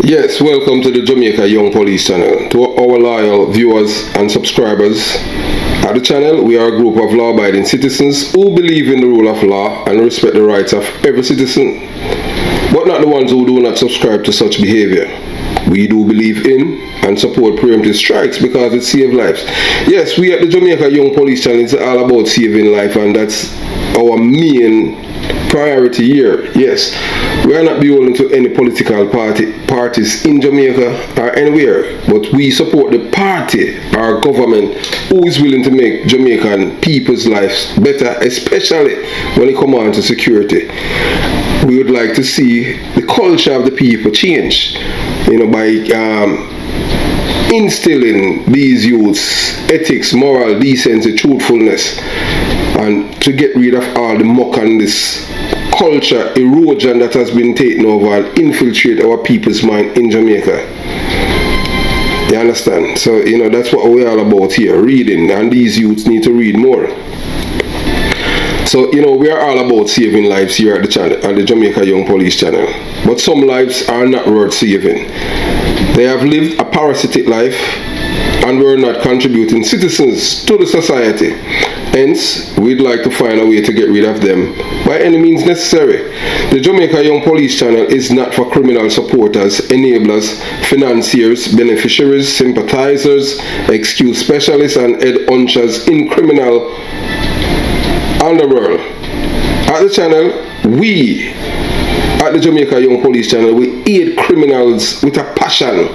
Yes, welcome to the Jamaica Young Police channel. To our loyal viewers and subscribers at the channel, we are a group of law-abiding citizens who believe in the rule of law and respect the rights of every citizen, but not the ones who do not subscribe to such behavior. We do believe in and support preemptive strikes because it saves lives. Yes, we at the Jamaica Young Police channel, it's all about saving life, and that's our main priority here. Yes, we are not beholden to any political parties in Jamaica or anywhere, but we support the party or government who is willing to make Jamaican people's lives better, especially when it comes on to security. We would like to see the culture of the people change, by instilling these youths ethics, moral, decency, truthfulness, and to get rid of all the muck and this culture erosion that has been taken over and infiltrate our people's mind in Jamaica. You understand? So, that's what we're all about here, reading, and these youths need to read more. So, we are all about saving lives here at the channel, at the Jamaica Young Police channel. But some lives are not worth saving. They have lived a parasitic life and we're not contributing citizens to the society. Hence, we'd like to find a way to get rid of them by any means necessary. The Jamaica Young Police channel is not for criminal supporters, enablers, financiers, beneficiaries, sympathizers, excuse specialists, and head hunchers in criminal underworld. At the channel, we at the Jamaica Young Police channel, we aid criminals with a passion.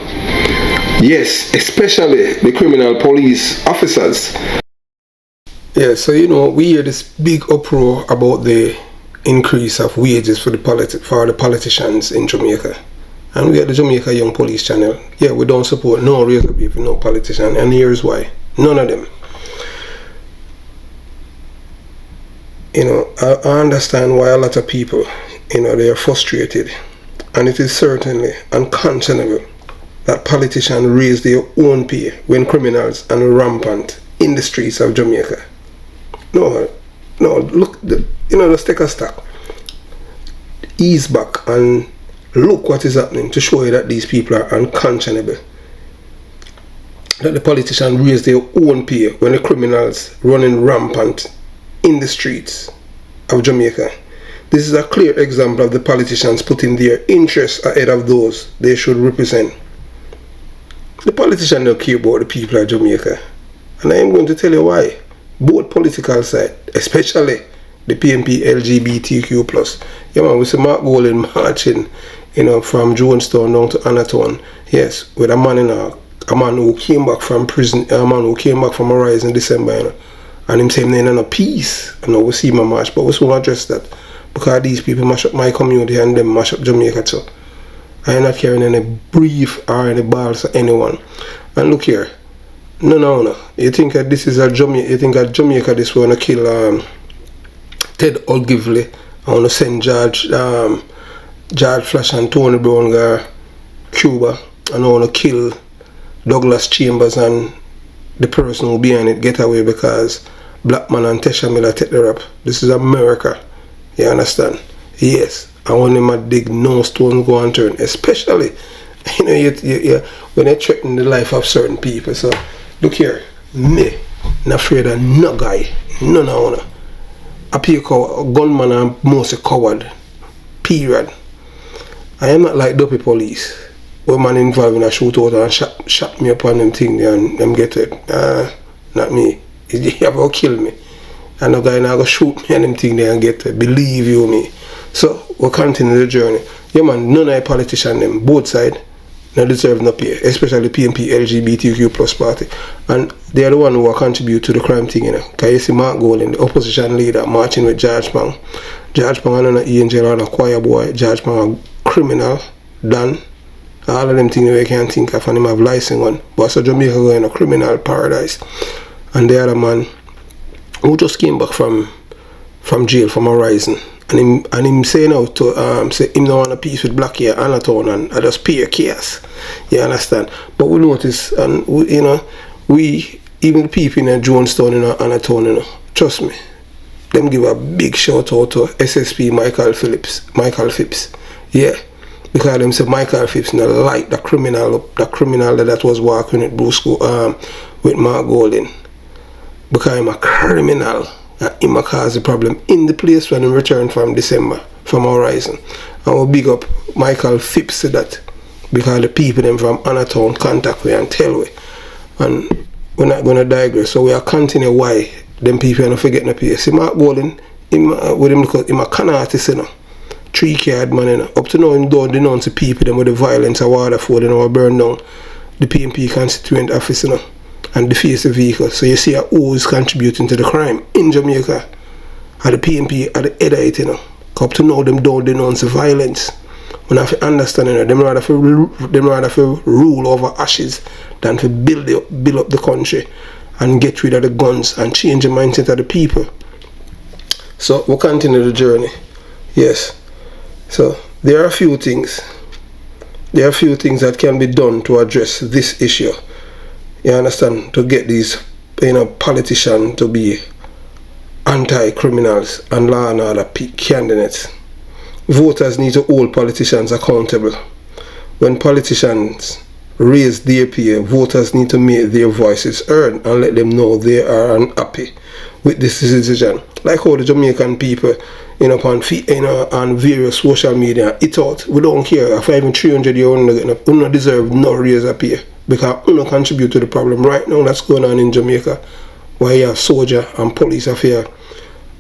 Yes, especially the criminal police officers. Yeah, so we hear this big uproar about the increase of wages for the politicians in Jamaica. And we at the Jamaica Young Police channel, we don't support no razor people, no politician, and here's why. None of them. I understand why a lot of people, they are frustrated, and it is certainly unconscionable that politicians raise their own pay when criminals are rampant in the streets of Jamaica. No, look, let's take a step, ease back, and look what is happening to show you that these people are unconscionable. That the politicians raise their own pay when the criminals running rampant in the streets of Jamaica. This is a clear example of the politicians putting their interests ahead of those they should represent. The politicians don't care about the people of Jamaica, and I am going to tell you why. Both political side, especially the PNP LGBTQ+. We see Mark Golding marching, from Jonestown down to Annaton. Yes, with a man who came back from prison, a man who came back from a rise in December, and him saying they're not peace. We see my march, but we won't address that because these people mash up my community and them mash up Jamaica too. I am not carrying any brief or any balls for anyone. And look here, no. You think that this is a Jamaica? You think that Jamaica this wanna kill Ted Ogilvy? I wanna send George Flash and Tony Brown Cuba, and I wanna kill Douglas Chambers and the person who behind it get away because Blackman and Tesha Miller take the rap. This is America. You understand? Yes. I want them to dig no stone go and turn, especially when they threaten the life of certain people. So look here, me not afraid of no guy, none of them. I pay a gunman and most a coward. Period. I am not like dopey police. When man involved in a shootout and shot me upon them thing there and them get it. Not me. You have to kill me. And no guy now go shoot me and them thing there and get it. Believe you me. So we'll continue the journey. None of the politicians them, both sides, not deserve no pay, especially PNP LGBTQ+ party. And they are the one who will contribute to the crime thing, Because you see Mark Golding, the opposition leader, marching with George Pang. George Pang and an angel and a choir boy. George Pang a criminal, done. All of them things you can't think of, and him have license on. But so Jamaica go in a criminal paradise. And the other man who just came back from jail, from a rising. And him saying out to say him don't want a peace with black here, Annaton, and I just pay a case. You understand? But we notice, and we even the people in Jonestown and Annaton, trust me, them give a big shout out to SSP Michael Phipps. Yeah. because them say Michael Phipps not like the criminal that was walking with with Mark Golding, because I'm a criminal and him a cause the problem in the place when he returned from December from Horizon. And we'll big up Michael Phipps said that, because the people them from Anatown contact me and tell me, and we're not going to digress, so we are continue why them people are not forgetting the place. See Mark Golding, with him because him a can artist, you know. 3-card man, you know. Up to now him don't denounce the people them with the violence of Waterford, you know, burn down the PNP constituent office, you know, and deface the vehicle. So you see who is contributing to the crime in Jamaica. At the PNP at the head of it, you know. Up to now them don't denounce the violence. When I have to understand, you know, them rather for rule over ashes than to build up the country and get rid of the guns and change the mindset of the people. So we'll continue the journey. Yes. So there are a few things. There are a few things that can be done to address this issue. You understand? To get these, you know, politicians to be anti-criminals and law and order candidates. Voters need to hold politicians accountable. When politicians raise their pay, voters need to make their voices heard and let them know they are unhappy with this decision. Like how the Jamaican people, you know, on various social media, it out. We don't care if even 300 years we don't deserve no raise up here, because we don't contribute to the problem right now that's going on in Jamaica, where you have soldier and police affair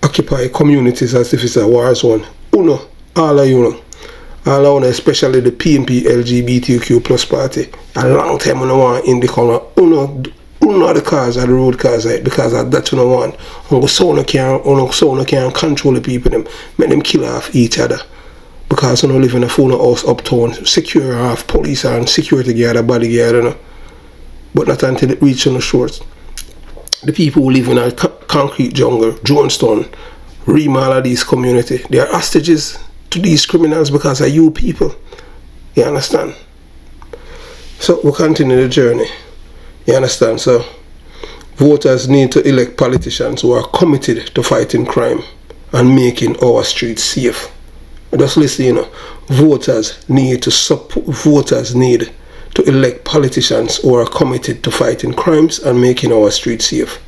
occupy communities as if it's a war zone. All of you know. All of you, especially the PNP LGBTQ plus party, a long time I want in the corner. Uno the cars are the road cars, right? Because that's what I want. Someone can't control the people, them make them kill off each other. Because you live in a full house uptown, secure half police and security guard, bodyguard, you know. But not until it reaches on the shores. The people who live in a concrete jungle, Jonestown, all of these community, they are hostages to these criminals because of you people. You understand? So we'll continue the journey. You understand? So voters need to elect politicians who are committed to fighting crime and making our streets safe. Just listen, you know. Voters need to elect politicians who are committed to fighting crimes and making our streets safe.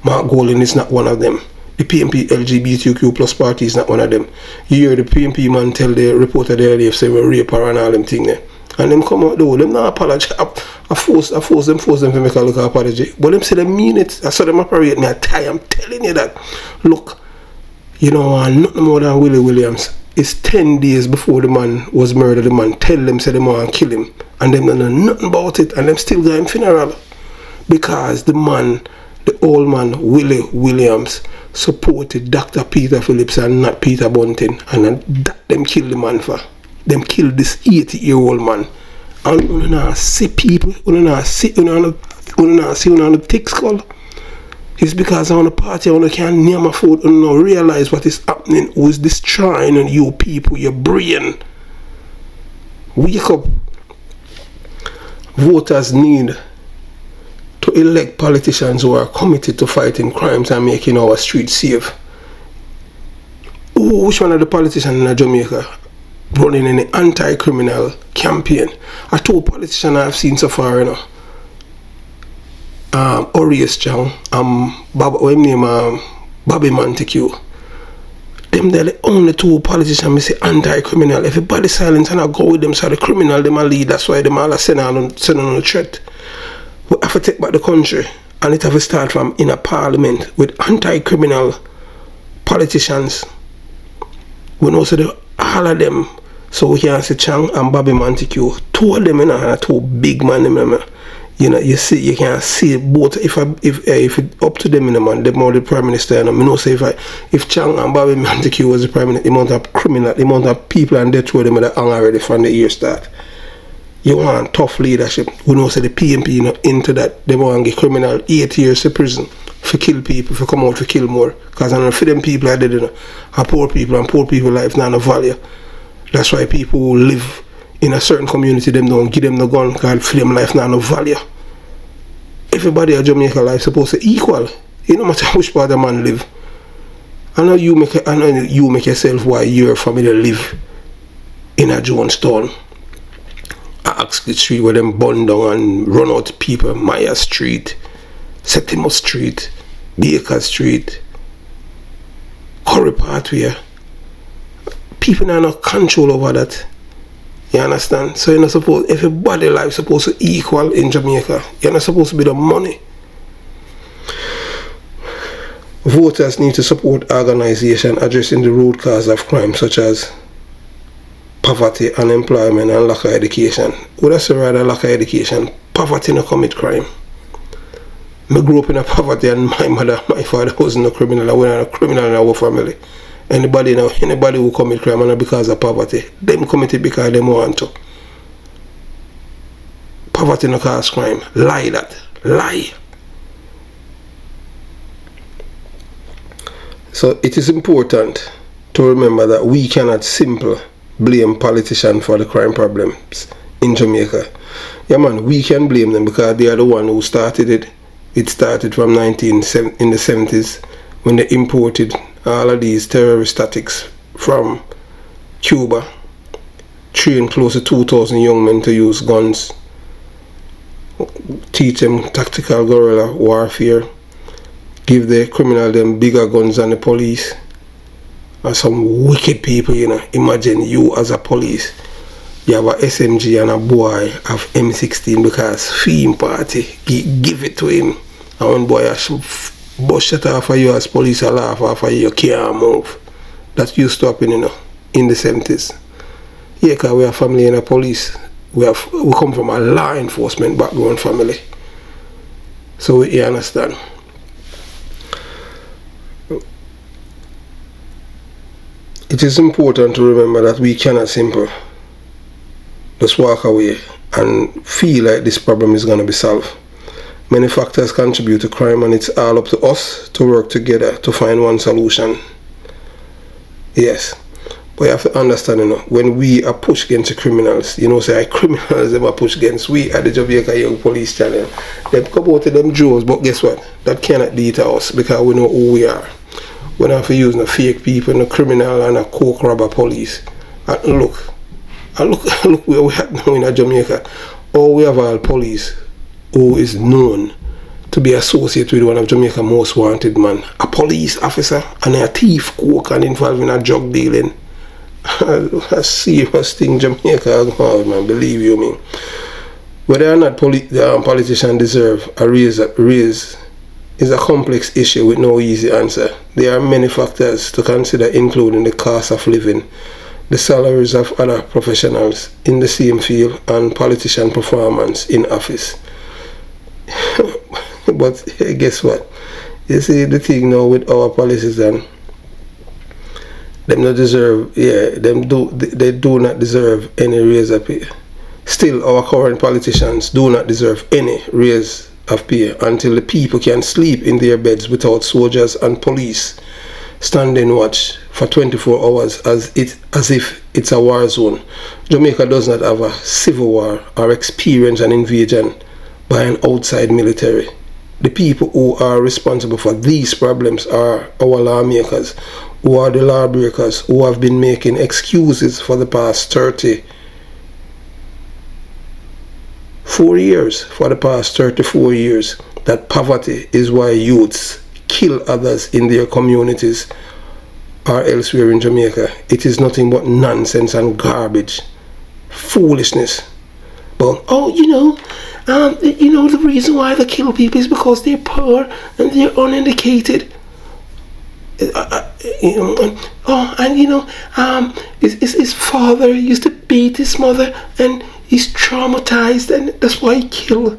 Mark Golding is not one of them. The PNP LGBTQ plus party is not one of them. You hear the PNP man tell the reporter there they say we rape her and all them thing there. And them come out though, them not apologize. I force them to make a look apology. But them say they mean it. I saw them operate me a tie. I'm telling you that. Look, you know, nothing more than Willie Williams. It's 10 days before the man was murdered. The man tell them say the man kill him. And them don't know nothing about it. And them still got him funeral. Because the old man, Willie Williams, supported Dr. Peter Phillips and not Peter Bunting. And that them killed the man for. Them killed this 80-year-old man. And you know, see people, you know, see the thick skull. It's because on the party, you can't name a food, you know, realize what is happening, who is destroying you people, your brain. Wake up. Voters need to elect politicians who are committed to fighting crimes and making our streets safe. Oh, which one of the politicians in Jamaica running an anti-criminal campaign? I told politicians I've seen so far, you know. Orius Chang, Bobby Montague. Them they're the only two politicians me say anti-criminal. Everybody silent and I go with them, so the criminal them a lead. That's why them all are sending on the threat. We have to take back the country, and it have to start from in a parliament with anti-criminal politicians. We know so all of them. So we can see Chang and Bobby Montague. Two of them, you know, are two big men. You know, you can see both. If it up to them, in the man, them more the prime minister. You know, me know say if Chang and Bobby Montague was the prime minister, the amount of criminal, the amount of people and death row them that hang already from the year start. You want tough leadership. We know say the PNP, you know, into that. They want to get criminal 8 years to prison for kill people, for come out to kill more. Because I know for them people I did, you know, are poor people, and poor people life not no value. That's why people who live in a certain community, them don't give them the gun because for them life not no value. Everybody in Jamaica life supposed to equal. It no matter which part of man live. I know you make yourself why your family live in a Jonestown. Oxley Street where them burn down and run out people, Maya Street, Septimus Street, Baker Street, Curry Pathway. People have no control over that. You understand? So you're not supposed, everybody life supposed to equal in Jamaica. You're not supposed to be the money. Voters need to support organizations addressing the root cause of crime such as poverty, unemployment and lack of education. Would I say rather lack of education? Poverty no commit crime. I grew up in a poverty and my father wasn't a criminal. I wasn't a criminal in our family. Anybody who commit crime and because of poverty, them commit it because they want to. Poverty no cause crime. Lie that. Lie. So it is important to remember that we cannot simply blame politicians for the crime problems in Jamaica. Yeah man, we can blame them because they are the one who started it. It started from in the 70s when they imported all of these terrorist tactics from Cuba, trained close to 2,000 young men to use guns, teach them tactical guerrilla warfare, give the criminal them bigger guns than the police. And some wicked people, you know. Imagine you as a police, you have a SMG and a boy have M16 because theme party, give it to him. And when boy bust shut off of you as police, a laugh off of you can't move. That used to happen, you know, in the 70s. Yeah, because we are family in the police. We come from a law enforcement background family. So you understand. It is important to remember that we cannot simply just walk away and feel like this problem is going to be solved. Many factors contribute to crime and it's all up to us to work together to find one solution. Yes, but you have to understand, you know, when we are pushed against the criminals, you know, say criminals ever push against we at the Jamaica Young Police Channel. They come out to them Joes, but guess what? That cannot deter us because we know who we are. We don't have to use no fake people, no criminal and a coke robber police. And look where we are now in Jamaica. Oh, we have all police who is known to be associated with one of Jamaica's most wanted man. A police officer and a thief coke and involved in a drug dealing. A serious thing Jamaica has, man, believe you me. Whether or not politicians deserve a raise is a complex issue with no easy answer. There are many factors to consider, including the cost of living, the salaries of other professionals in the same field, and politician performance in office. But guess what? You see the thing now with our policies, then them not deserve, they do not deserve any raise of pay. Still, our current politicians do not deserve any raise of pay until the people can sleep in their beds without soldiers and police standing watch for 24 hours as if it's a war zone. Jamaica does not have a civil war or experience an invasion by an outside military. The people who are responsible for these problems are our lawmakers, who are the lawbreakers, who have been making excuses for the past 34 years that poverty is why youths kill others in their communities or elsewhere in Jamaica. It is nothing but nonsense and garbage, foolishness. But the reason why they kill people is because they're poor and they're uneducated. His father used to beat his mother and he's traumatized and that's why he killed.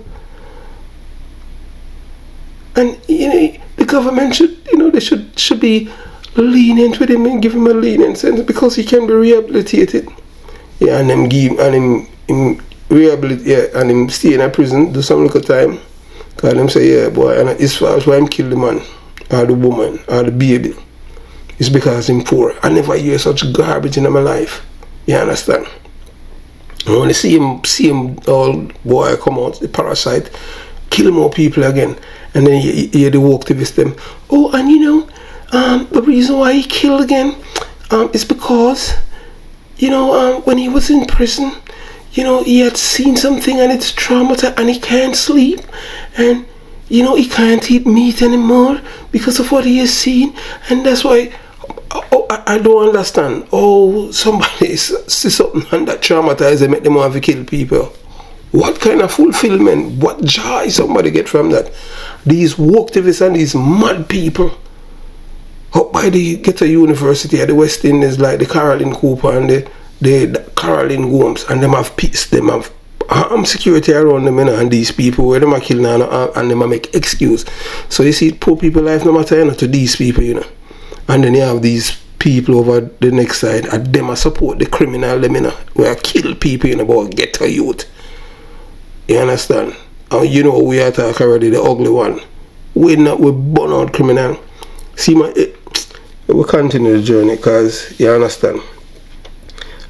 And the government should be lenient with him and give him a lenient sentence because he can be rehabilitated. Yeah, and him rehabilitate, and him stay in a prison, do some little time. Cause them say, yeah boy, and it's why him kill the man or the woman or the baby. It's because him poor. I never hear such garbage in my life. You understand? And when you see him old boy come out, the parasite, kill more people again. And then you hear the activists them, oh, and the reason why he killed again is because, when he was in prison, you know, he had seen something and it's traumatized and he can't sleep, and you know, he can't eat meat anymore because of what he has seen. And that's why I don't understand. Oh, somebody see something and that traumatized them, make them want to kill people. What kind of fulfillment, what joy somebody get from that? These woke activists and these mad people up by the Ghetto University at the West Indies, like the Caroline Cooper and the Caroline Gomes, and them have peace, them have armed security around them, you know, and these people where them are killing and them are make excuse. So you see, poor people life no matter, you know, to these people, you know. And then you have these people over the next side, and them are support the criminal, them, you know, where kill people, you know, about ghetto youth. You understand? And you know, we are talking already, the ugly one. We burn out criminal. See, we continue the journey, because you understand.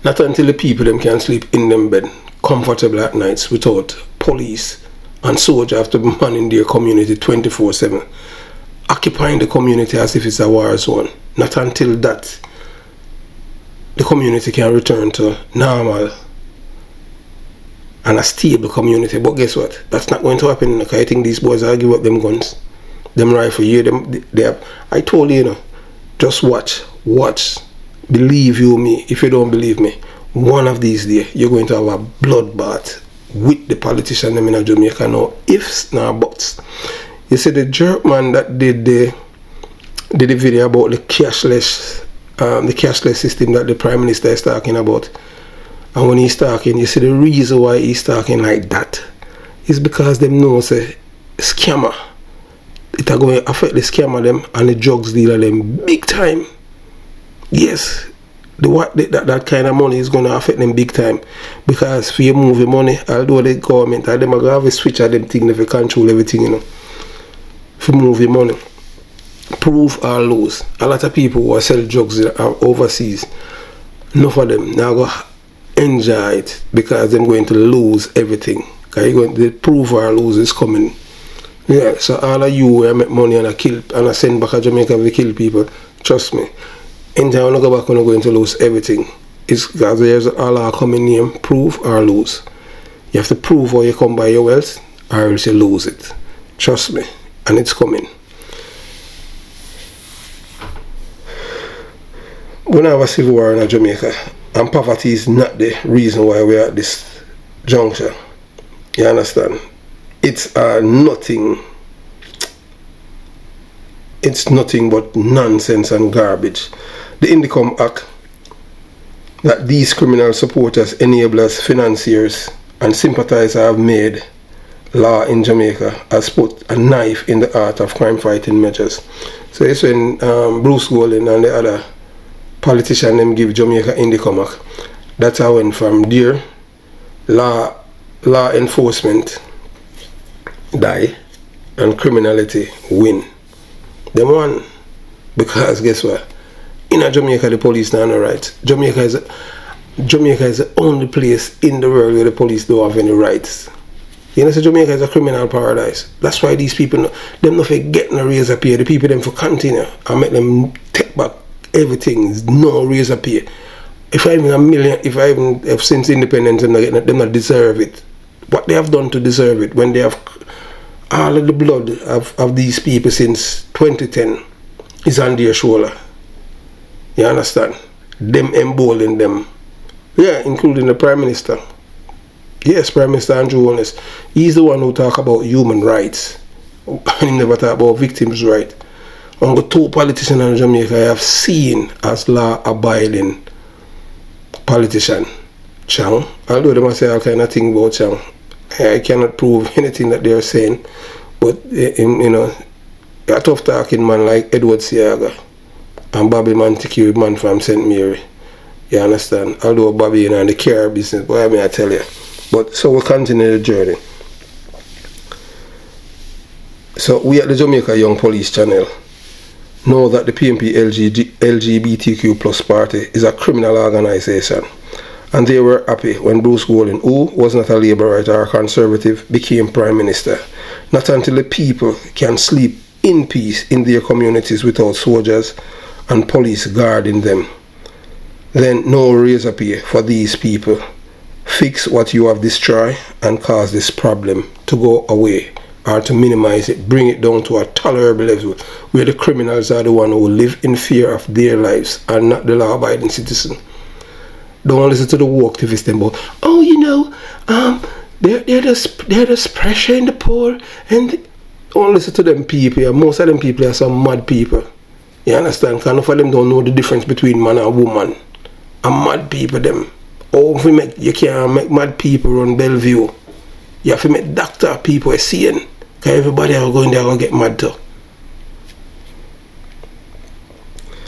Not until the people them can sleep in them bed comfortable at nights without police and soldiers have to be manning their community 24/7, occupying the community as if it's a war zone. Not until that the community can return to normal and a stable community. But guess what? That's not going to happen, because I think these boys are give up them guns, them rifle. I told you, you know, just watch, believe you me. If you don't believe me, one of these days you're going to have a bloodbath with the politician them in Jamaica. No ifs, no buts. You see the jerk man that did the video about the cashless system that the Prime Minister is talking about. And when he's talking, you see the reason why he's talking like that is because them know say scammer. It are going to affect the scammer them and the drugs dealer them big time. Yes, that kind of money is going to affect them big time, because for you move your money, although the government and them are going to have a switch at them thing if you control everything, you know. If you move your money, prove or lose. A lot of people who are sell drugs overseas, enough of them now go enjoy it because they're going to lose everything. Because you're going to prove or lose is coming. Yeah, so all of you who make money and I send back to Jamaica to kill people, trust me, in time when I go back when I'm going to lose everything. It's because there's all our common name, prove or lose. You have to prove or you come by your wealth, or else you lose it. Trust me, and it's coming. We have a civil war in Jamaica, and poverty is not the reason why we are at this juncture. You understand? It's nothing but nonsense and garbage. The Income Act that these criminal supporters, enablers, financiers and sympathizers have made law in Jamaica has put a knife in the heart of crime fighting measures. So it's when Bruce Golding and the other politician them give Jamaica Income Act. That's how went from there law enforcement die and criminality win. Them won, because guess what? In Jamaica the police not no rights. Jamaica is the only place in the world where the police don't have any rights. You know, so Jamaica is a criminal paradise. That's why these people, them not forget no raise up here. The people them for continue and make them take back everything. No raise up here. If I even have since independence, them not deserve it. What they have done to deserve it, when they have all of the blood of these people since 2010 is on their shoulder. You understand? Them embolden them. Yeah, including the Prime Minister. Yes, Prime Minister Andrew Holness. He's the one who talk about human rights. And he never talk about victims' rights. And the two politicians in Jamaica I have seen as law-abiding politician. Chang. Although they must say all kind of thing about Chang. I cannot prove anything that they are saying. But, you know, a tough talking man like Edward Siaga and Bobby Montague, man from St. Mary. You understand? Although Bobby, you know, in the care business, boy, I mean, I tell you. But so we'll continue the journey. So we at the Jamaica Young Police Channel know that the PNP LGBTQ plus party is a criminal organization. And they were happy when Bruce Golding, who was not a Labourite or a Conservative, became Prime Minister. Not until the people can sleep in peace in their communities without soldiers and police guarding them. Then no raise appear for these people fix what you have destroyed and cause this problem to go away, or to minimize it, bring it down to a tolerable level where the criminals are the one who live in fear of their lives and not the law-abiding citizen. Don't listen to the woke activists them about, oh, you know, they're just pressuring the poor, and don't listen to them people. Most of them people are some mad people. You understand? Because enough of them don't know the difference between man and woman. And mad people them. Oh, you can't make mad people run Bellevue. You have to make doctor people are seeing. Because everybody are going there to get mad too.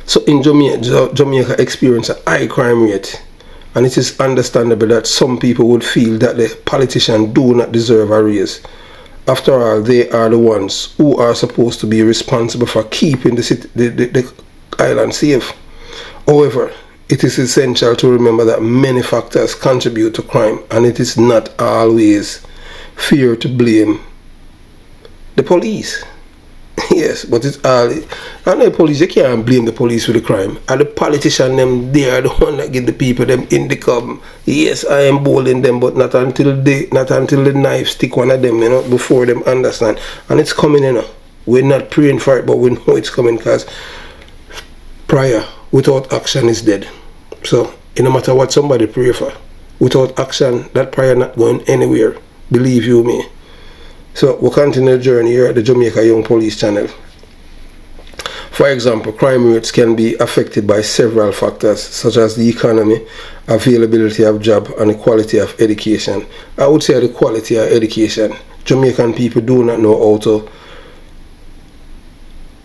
So in Jamaica experience a high crime rate. And it is understandable that some people would feel that the politicians do not deserve a raise. After all, they are the ones who are supposed to be responsible for keeping the island safe. However, it is essential to remember that many factors contribute to crime, and it is not always fair to blame the police. Yes, but it's all. And the police, you can't blame the police for the crime. And the politician, them, they are the one that get the people them in the cub. Yes, I am bolding them, but not until the knife stick one of them, you know, before them understand. And it's coming, you know. We're not praying for it, but we know it's coming, because prayer without action is dead. So, no matter what somebody pray for, without action, that prayer not going anywhere. Believe you me. So we'll continue the journey here at the Jamaica Young Police channel. For example, crime rates can be affected by several factors, such as the economy, availability of job, and the quality of education. I would say the quality of education. Jamaican people do not know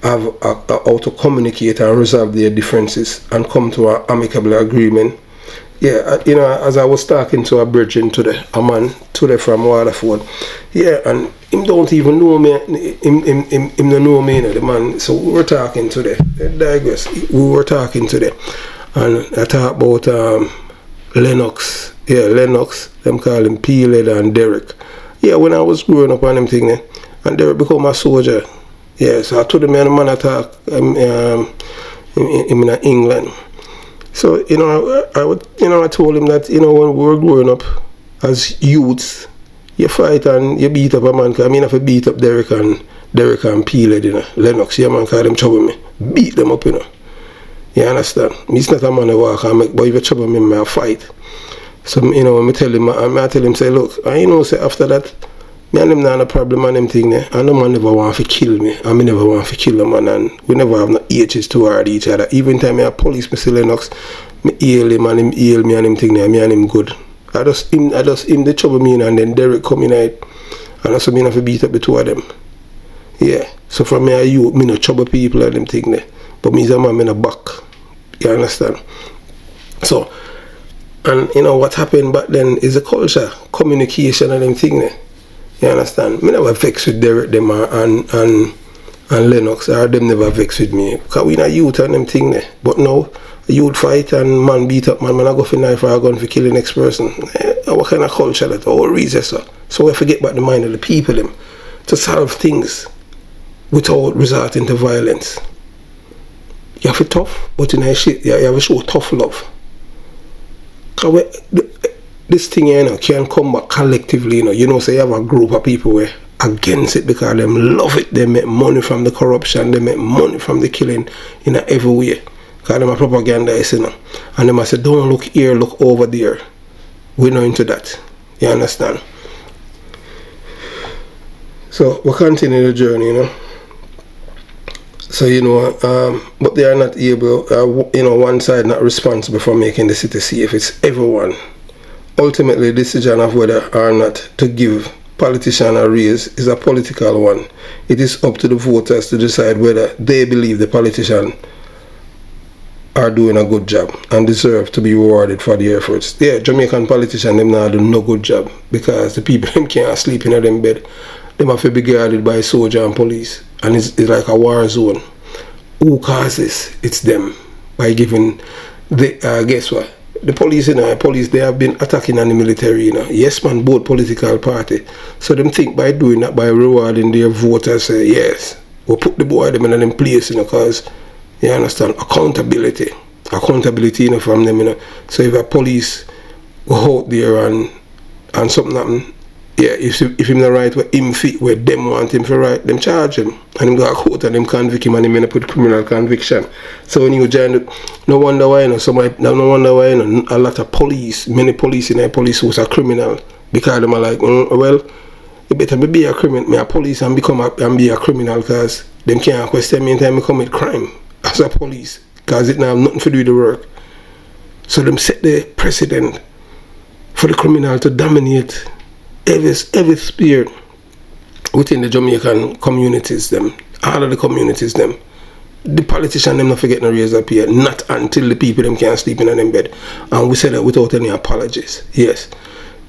how to communicate and resolve their differences and come to an amicable agreement. Yeah, you know, as I was talking to a brethren today, a man today from Waterford, yeah, and him don't even know me, him don't know me, you know, the man. So we were talking today, we were talking today, and I talk about Lennox, yeah, Lennox, them call him P-Led and Derek. Yeah, when I was growing up on them thing, and Derek become a soldier, yeah, so I told him, man, the man I talk, him in England. So, you know, I told him that, you know, when we were growing up as youths, you fight and you beat up a man. Cause I mean, if you beat up Derek and P-Led, you know, Lennox, yeah, man, call them trouble me. Beat them up, you know. You understand? Me's not a man who walk and make, but if you trouble me, I fight. So, you know, when I tell him, say, look, I you know, say, after that, me and him not a problem on them thing there. And the man never want to kill me. And me never want to kill the man. And we never have no ages toward each other. Even time I police me still Lennox, me hail him and him hail me and him thing there. Me and him good. I just him the trouble me and then Derek come in it. And that's what me have to beat up the two of them. Yeah. So from me you me no trouble people and them thing there. But me is a man in the back. You understand? So, and you know what happened back then is the culture, communication and them thing there. You understand? Me never vex with Derek them and Lennox, or them never vex with me. Because we not youth and them thing there. But now, youth fight and man beat up man, I go for knife or a gun for kill the next person. What kind of culture that? All reason so. So we forget about the mind of the people them to solve things without resorting to violence. You have to tough, but in a shit, you have to show tough love. Because this thing, you know, can come back collectively, you know, so you have a group of people who are against it because them love it. They make money from the corruption, they make money from the killing in every way. Because them are propagandists, you know. And them I say, don't look here, look over there. We're not into that. You understand? So we continue the journey, you know. So, you know, but they are not able, you know, one side not responsible for making the city safe. It's everyone. Ultimately, the decision of whether or not to give politicians a raise is a political one. It is up to the voters to decide whether they believe the politicians are doing a good job and deserve to be rewarded for their efforts. Yeah, Jamaican politicians, them not do no good job because the people them can't sleep in them bed. Them have to be guarded by soldier and police. And it's like a war zone. Who causes? It's them. By giving the, guess what? The police, you know, they have been attacking on the military, you know. Yes, man, both political party. So them think by doing that, by rewarding their voters, say, yes, we'll put the boy them in them place, you know, because, you understand, accountability, you know, from them, you know. So if a police go out there and something happen. Yeah, if him not right where him fit, where them want him for right, them charge him. And him go to court and them convict him and him end up with criminal conviction. So when you join it, no wonder why, no wonder why, a lot of police, many police in the police force are criminal. Because them are like, well, you better be a criminal, me a police and be a criminal, because them can't question me anytime I commit crime as a police. Because it now have nothing to do with the work. So them set the precedent for the criminal to dominate every sphere within the Jamaican communities, them, all of the communities, them. The politicians, them not forgetting to raise up here, not until the people them can't sleep in them bed. And we say that without any apologies. Yes,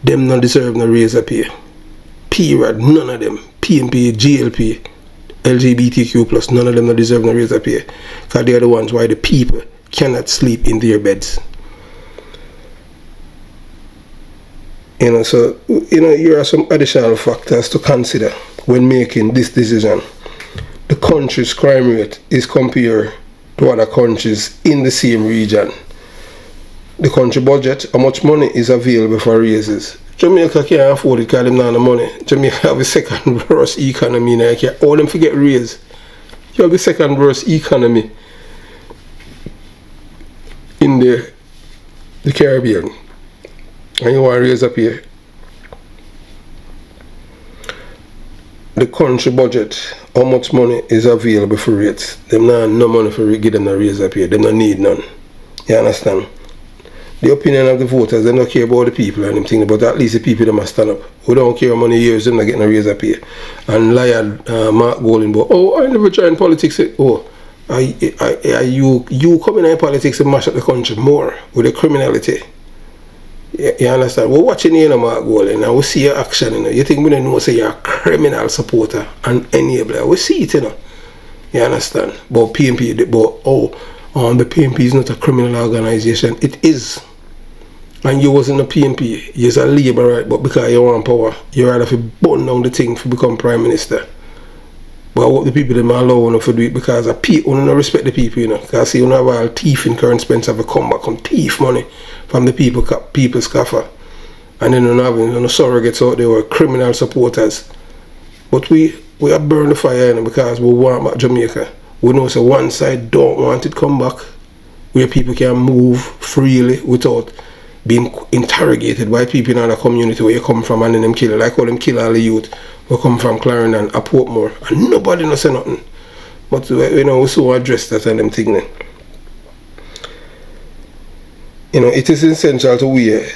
them not deserve no raise up here. Period. None of them. PNP, GLP, LGBTQ plus, none of them not deserve no raise up here. Because they are the ones why the people cannot sleep in their beds. So, here are some additional factors to consider when making this decision. The country's crime rate is compared to other countries in the same region. The country budget, how much money is available for raises. Jamaica can't afford it because them not the money. Jamaica have the second worst economy now. All them forget raise. You have the second worst economy in the Caribbean. And you want to raise up here. The country budget, how much money is available for rates? Them not no money for give them a raise up here. Them not need none. You understand? The opinion of the voters, they don't care about the people and them things, but at least the people them must stand up. We don't care how many years them not getting a raise up here. And liar Mark Golding, but I never joined politics. Are you coming in politics and mash up the country more with the criminality? You understand? We're watching you, Mark Golding, and we see your action. You think we don't know, say you're a criminal supporter and enabler. We see it, You understand? But PNP, the PNP is not a criminal organization. It is. And you wasn't a PNP. You're a labor, right? But because you want power, you rather to burn down the thing to become prime minister. But what the people them allow you to do it because people don't respect the people, Because see, you have all thief in current Spence have a come back and thief money from the people's coffers. And then you have surrogates out there who are criminal supporters. But we have burned the fire because we want back Jamaica. We know so one side don't want it come back where people can move freely without being interrogated by people in the community where you come from and then them kill. Like how them kill all the youth who come from Clarendon and Portmore and nobody no say nothing. But we so address that and them thing then. It is essential to weigh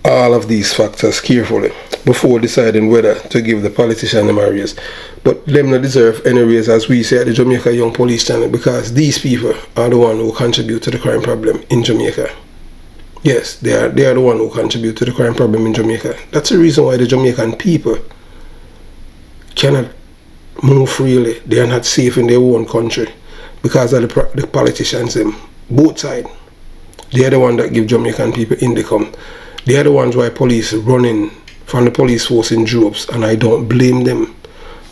all of these factors carefully before deciding whether to give the politician them a raise. But them not deserve any raise, as we say at the Jamaica Young Police Channel, because these people are the one who contribute to the crime problem in Jamaica. Yes, they are the one who contribute to the crime problem in Jamaica. That's the reason why the Jamaican people cannot move freely. They are not safe in their own country because of the politicians, them, both sides. They are the ones that give Jamaican people income. They are the ones why police running from the police force in droves, and I don't blame them.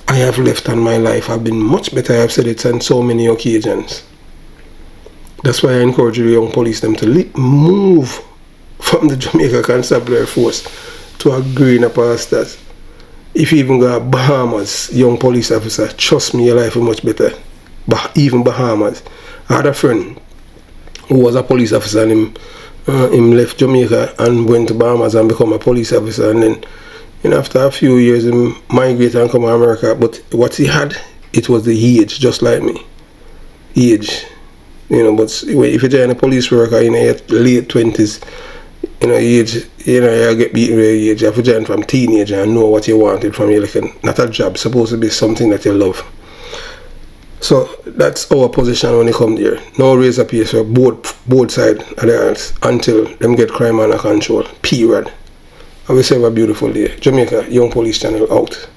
I have left on my life. I've been much better. I've said it on so many occasions. That's why I encourage the young police them to move from the Jamaica Constabulary Force to a greener pastures. If you even go to Bahamas, young police officer, trust me, your life is much better. Even Bahamas. I had a friend who was a police officer and him left Jamaica and went to Bahamas and become a police officer, and then after a few years he migrated and come to America. But what he had, it was the age, just like me. Age. But if you join a police worker in your late 20s, age, you get beaten with age. You have to join from teenager and know what you wanted from your not a job, supposed to be something that you love. So that's our position when it comes there. No raise up here for both sides of the arts until them get crime under control. Period. I will say have a beautiful day. Jamaica Young Police Channel out.